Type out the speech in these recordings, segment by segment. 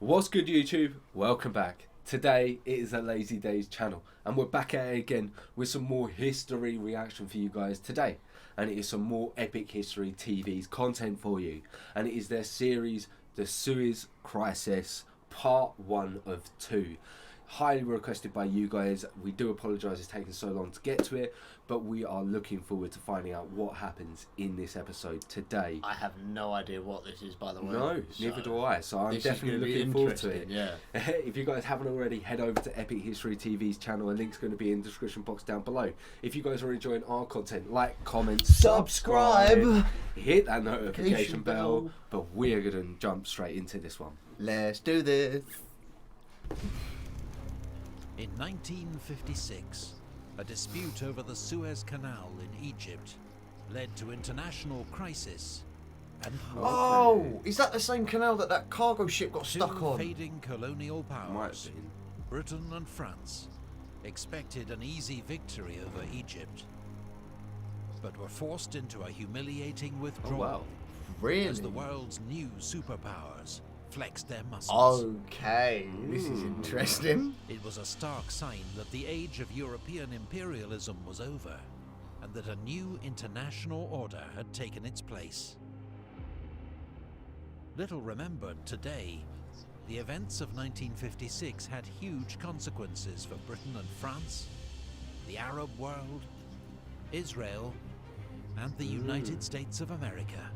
What's good, YouTube? Welcome back. Today it is a LazyDaze Channel and we're back at it again with some more history reaction for you guys today, and it is some more Epic History TVs content for you, and it is their series The Suez Crisis Part 1 of 2. Highly requested by you guys. We do apologise it's taken so long to get to it, but we are looking forward to finding out what happens in this episode today. I have no idea what this is, by the way. No, neither do I, so I'm definitely looking forward to it. Yeah. If you guys haven't already, head over to Epic History TV's channel. A link's going to be in the description box down below. If you guys are enjoying our content, like, comment, subscribe, hit that notification bell. But we're going to jump straight into this one. Let's do this. In 1956, a dispute over the Suez Canal in Egypt led to international crisis and Oh, is that the same canal that cargo ship got stuck two on? fading colonial powers, Might have been. Britain and France, expected an easy victory over Egypt, but were forced into a humiliating withdrawal wow. Really? as the world's new superpowers flexed their muscles. Okay, this is interesting. It was a stark sign that the age of European imperialism was over, and that a new international order had taken its place. Little remembered today, the events of 1956 had huge consequences for Britain and France, the Arab world, Israel, and the United States of America.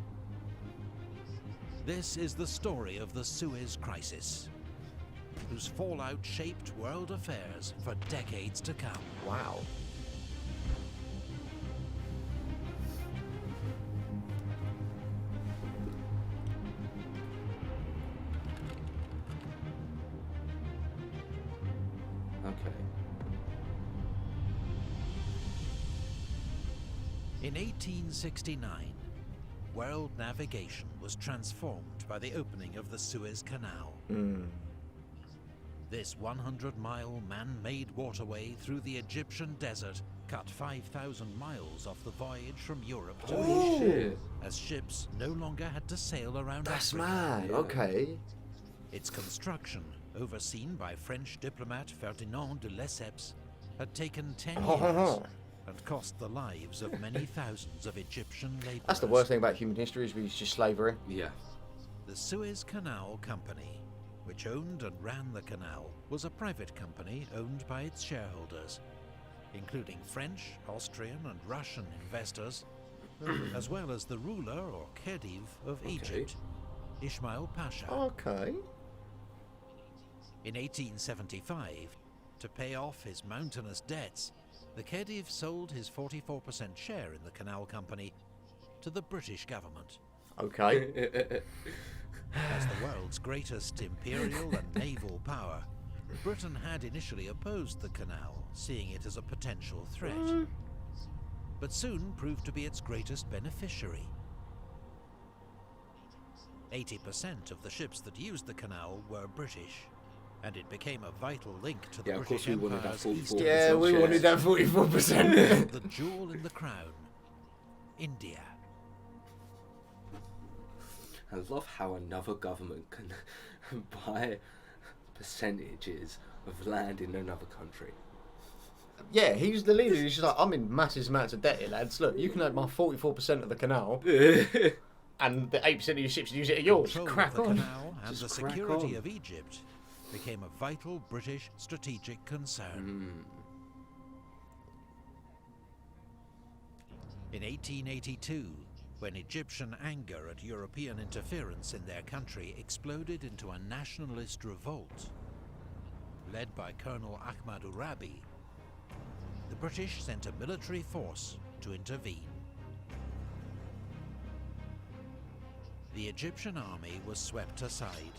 This is the story of the Suez Crisis, whose fallout shaped world affairs for decades to come. Wow. Okay. In 1869, world navigation was transformed by the opening of the Suez Canal. This 100-mile man-made waterway through the Egyptian desert cut 5,000 miles off the voyage from Europe to Holy Asia, shit. as ships no longer had to sail around That's Africa. mad. Yeah. Okay. Its construction, overseen by French diplomat Ferdinand de Lesseps, had taken 10 years and cost the lives of many thousands of Egyptian laborers. That's the worst thing about human history, is it's just slavery. Yeah. The Suez Canal Company, which owned and ran the canal, was a private company owned by its shareholders, including French, Austrian and Russian investors, as well as the ruler or Khedive of Egypt, Ismail Pasha. Okay. In 1875, to pay off his mountainous debts, the Khedive sold his 44% share in the canal company to the British government. Okay. As the world's greatest imperial and naval power, Britain had initially opposed the canal, seeing it as a potential threat, but soon proved to be its greatest beneficiary. 80% of the ships that used the canal were British, and it became a vital link to the Yeah, of course British we wanted that Empire's 44%. eastern Yeah, we shares. wanted that 44%. the jewel in the crown, India. I love how another government can buy percentages of land in another country. Yeah, he's the leader. He's just like, I'm in massive amounts of debt here, lads. Look, you can have my 44% of the canal, and the 8% of your ships use it are yours. Control Crack of the on. canal and Just the crack security on. of Egypt became a vital British strategic concern. In 1882, when Egyptian anger at European interference in their country exploded into a nationalist revolt, led by Colonel Ahmad Urabi, the British sent a military force to intervene. The Egyptian army was swept aside,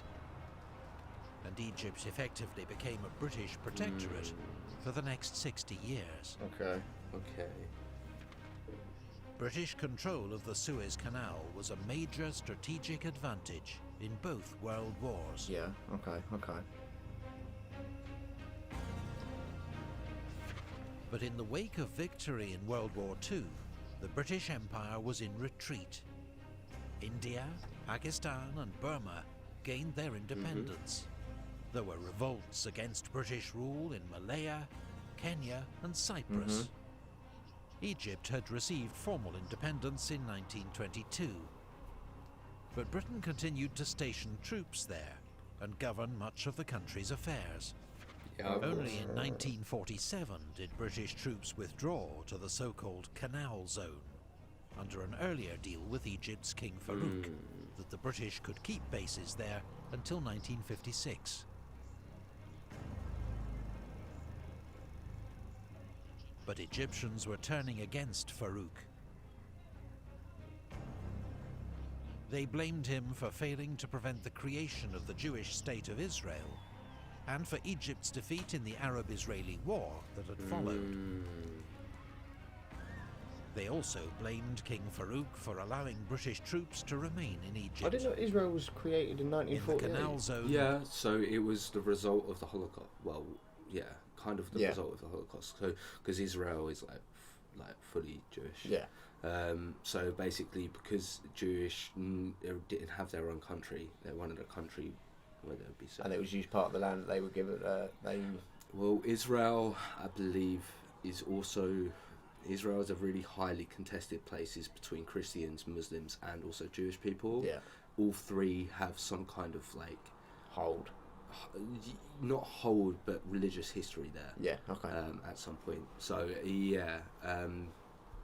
and Egypt effectively became a British protectorate for the next 60 years. Okay. Okay. British control of the Suez Canal was a major strategic advantage in both world wars. Yeah, okay. But in the wake of victory in World War II, the British Empire was in retreat. India, Pakistan and Burma gained their independence, There were revolts against British rule in Malaya, Kenya and Cyprus. Egypt had received formal independence in 1922, but Britain continued to station troops there and govern much of the country's affairs. Only in 1947 did British troops withdraw to the so-called Canal zone, under an earlier deal with Egypt's King Farouk, that the British could keep bases there until 1956. But Egyptians were turning against Farouk. They blamed him for failing to prevent the creation of the Jewish state of Israel, and for Egypt's defeat in the Arab-Israeli war that had followed. They also blamed King Farouk for allowing British troops to remain in Egypt. I didn't know Israel was created in 1948. In the Canal zone. Yeah, so it was the result of the Holocaust. Well, yeah, kind of the result of the Holocaust. So because Israel is like fully Jewish. Yeah. So basically, because Jewish didn't have their own country, they wanted a country where they would be safe. And it was used part of the land that they would give it. Well, Israel, I believe, is also. Israel is a really highly contested places between Christians, Muslims, and also Jewish people. Yeah. All three have some kind of like not hold, but religious history there. Yeah. Okay. At some point. So yeah,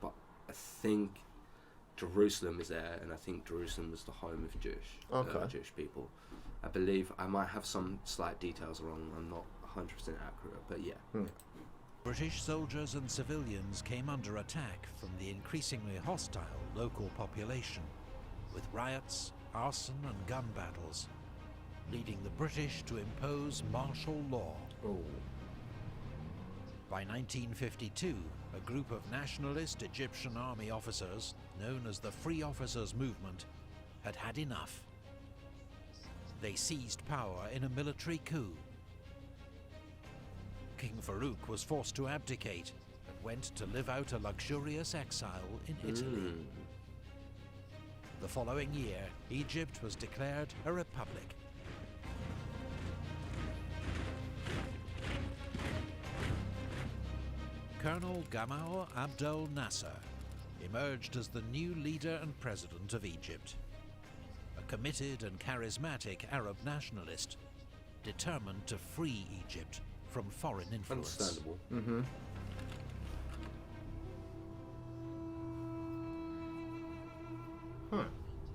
but I think Jerusalem is there, and I think Jerusalem was the home of Jewish people. I believe I might have some slight details wrong. I'm not 100% accurate, but yeah. British soldiers and civilians came under attack from the increasingly hostile local population, with riots, arson and gun battles, leading the British to impose martial law. By 1952, a group of nationalist Egyptian army officers, known as the Free Officers Movement, had had enough. They seized power in a military coup. King Farouk was forced to abdicate and went to live out a luxurious exile in Italy. The following year, Egypt was declared a republic. Colonel Gamal Abdel Nasser emerged as the new leader and president of Egypt. A committed and charismatic Arab nationalist, determined to free Egypt from foreign influence. Understandable.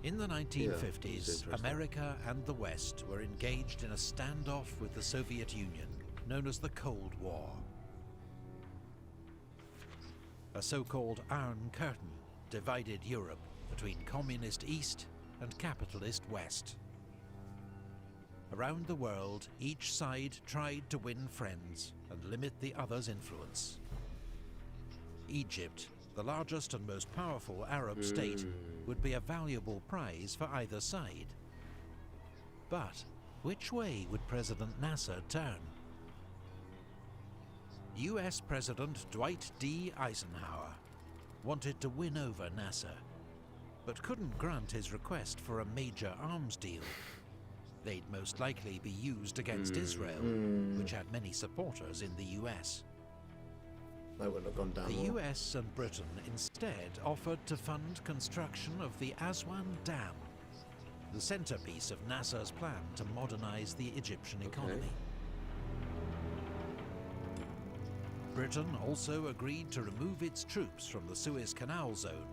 In the 1950s, America and the West were engaged in a standoff with the Soviet Union, known as the Cold War. A so-called Iron Curtain divided Europe between communist East and capitalist West. Around the world, each side tried to win friends and limit the other's influence. Egypt, the largest and most powerful Arab state, would be a valuable prize for either side. But which way would President Nasser turn? US President Dwight D. Eisenhower wanted to win over Nasser, but couldn't grant his request for a major arms deal. They'd most likely be used against Israel, which had many supporters in the US. They wouldn't have gone down. The US and Britain instead offered to fund construction of the Aswan Dam, the centerpiece of Nasser's plan to modernize the Egyptian economy. Britain also agreed to remove its troops from the Suez Canal zone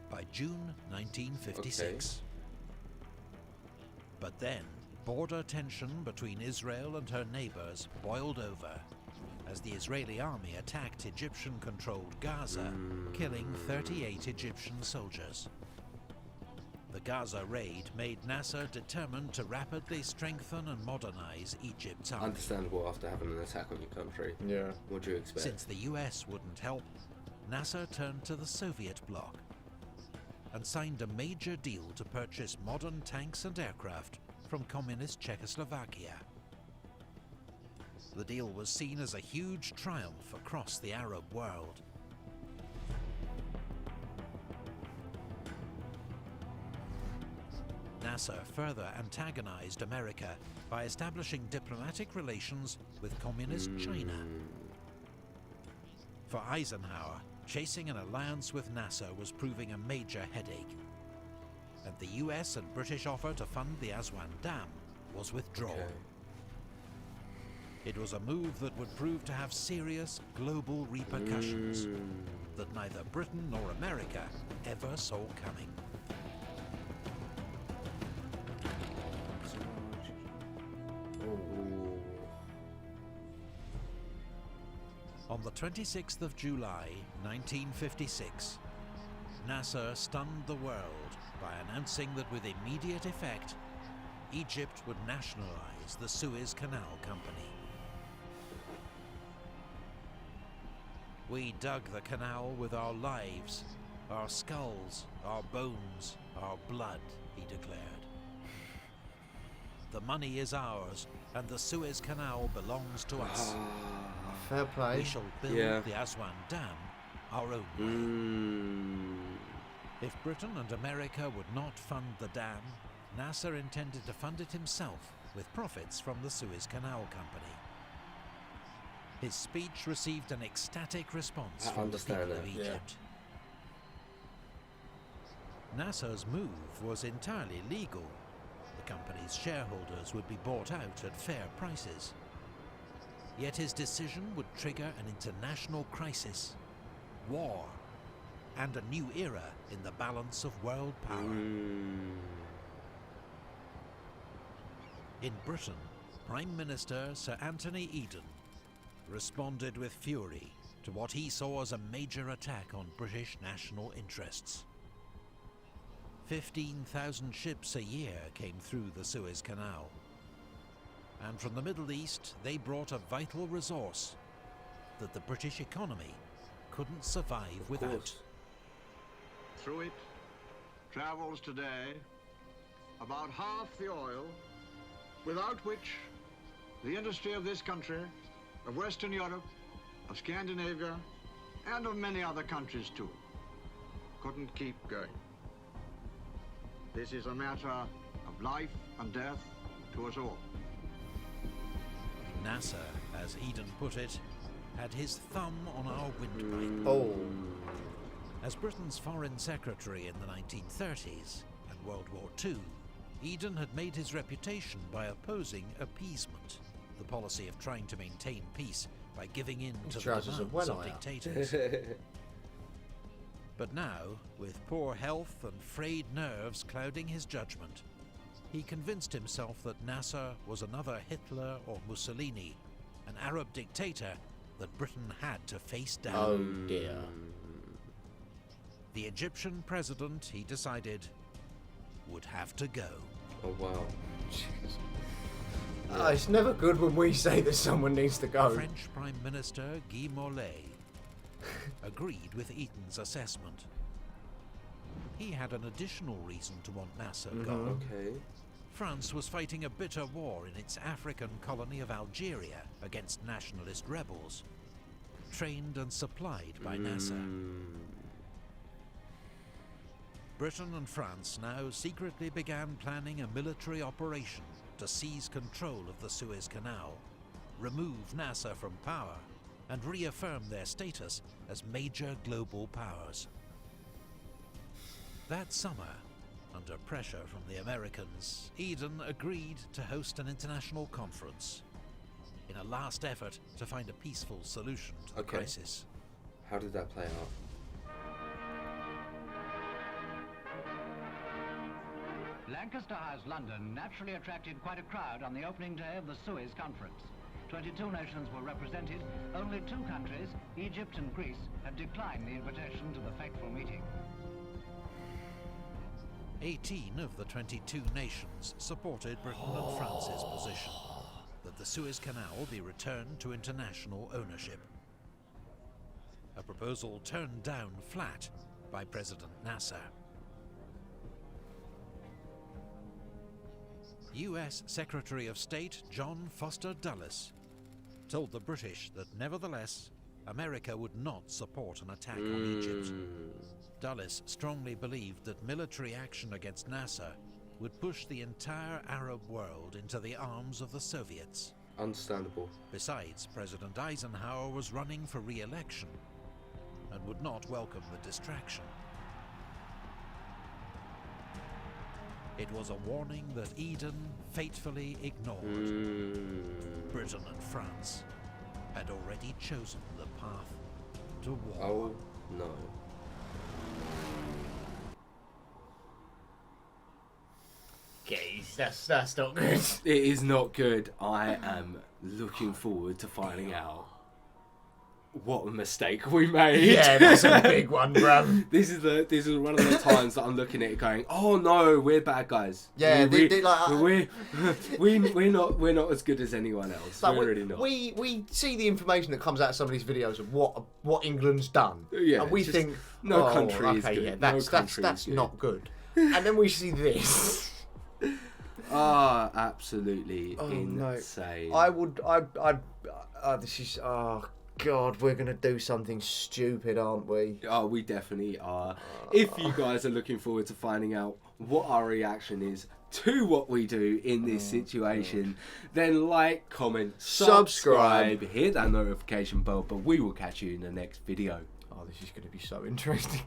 by June 1956. But then, border tension between Israel and her neighbors boiled over as the Israeli army attacked Egyptian-controlled Gaza, killing 38 Egyptian soldiers. The Gaza raid made Nasser determined to rapidly strengthen and modernize Egypt's army. Understandable after having an attack on your country. Yeah. What do you expect? Since the US wouldn't help, Nasser turned to the Soviet bloc and signed a major deal to purchase modern tanks and aircraft from communist Czechoslovakia. The deal was seen as a huge triumph across the Arab world. Nasser further antagonized America by establishing diplomatic relations with communist China. For Eisenhower, chasing an alliance with Nasser was proving a major headache, and the US and British offer to fund the Aswan Dam was withdrawn. Okay. It was a move that would prove to have serious global repercussions that neither Britain nor America ever saw coming. On the 26th of July, 1956, Nasser stunned the world by announcing that with immediate effect, Egypt would nationalize the Suez Canal Company. We dug the canal with our lives, our skulls, our bones, our blood, he declared. The money is ours, and the Suez Canal belongs to us. Fair play. We shall build the Aswan Dam our own way. If Britain and America would not fund the dam, Nasser intended to fund it himself with profits from the Suez Canal Company. His speech received an ecstatic response from the people of Egypt. Nasser's move was entirely legal. The company's shareholders would be bought out at fair prices. Yet his decision would trigger an international crisis, war, and a new era in the balance of world power. In Britain, Prime Minister Sir Anthony Eden responded with fury to what he saw as a major attack on British national interests. 15,000 ships a year came through the Suez Canal, and from the Middle East they brought a vital resource that the British economy couldn't survive without. Through it travels today about half the oil without which the industry of this country, of Western Europe, of Scandinavia, and of many other countries too, couldn't keep going. This is a matter of life and death to us all. Nasser, as Eden put it, had his thumb on our windpipe. As Britain's Foreign Secretary in the 1930s and World War II, Eden had made his reputation by opposing appeasement, the policy of trying to maintain peace by giving in to the demands of dictators. But now, with poor health and frayed nerves clouding his judgment, he convinced himself that Nasser was another Hitler or Mussolini, an Arab dictator that Britain had to face down. Oh dear. The Egyptian president, he decided, would have to go. Oh wow. It's never good when we say that someone needs to go. French Prime Minister Guy Mollet agreed with Eden's assessment. He had an additional reason to want Nasser gone. Okay. France was fighting a bitter war in its African colony of Algeria against nationalist rebels, trained and supplied by Nasser. Britain and France now secretly began planning a military operation to seize control of the Suez Canal, remove Nasser from power, and reaffirm their status as major global powers. That summer, under pressure from the Americans, Eden agreed to host an international conference in a last effort to find a peaceful solution to the crisis. How did that play out? Lancaster House, London, naturally attracted quite a crowd on the opening day of the Suez Conference. 22 nations were represented. Only 2 countries, Egypt and Greece, had declined the invitation to the fateful meeting. 18 of the 22 nations supported Britain and France's position that the Suez Canal be returned to international ownership. A proposal turned down flat by President Nasser. US Secretary of State John Foster Dulles told the British that nevertheless America would not support an attack on Egypt. Dulles strongly believed that military action against Nasser would push the entire Arab world into the arms of the Soviets. Understandable. Besides, President Eisenhower was running for re-election and would not welcome the distraction. It was a warning that Eden fatefully ignored. Britain and France had already chosen the path to war. Oh no. Geez, that's not good. It is not good. I am looking forward to finding out what a mistake we made. Yeah, that's a big one, bruv. This is one of the times that I'm looking at it going, oh no, we're bad guys. Yeah, we're not as good as anyone else. Like, we're really not. We see the information that comes out of some of these videos of what England's done. Yeah, and we just think no country is okay, good. yeah, No that's country is good. not good. And then we see this. Ah, absolutely Oh, insane. This is God, we're gonna do something stupid, aren't we? Oh, we definitely are. If you guys are looking forward to finding out what our reaction is to what we do in this situation, then like, comment, subscribe, hit that notification bell, but we will catch you in the next video. Oh, this is gonna be so interesting.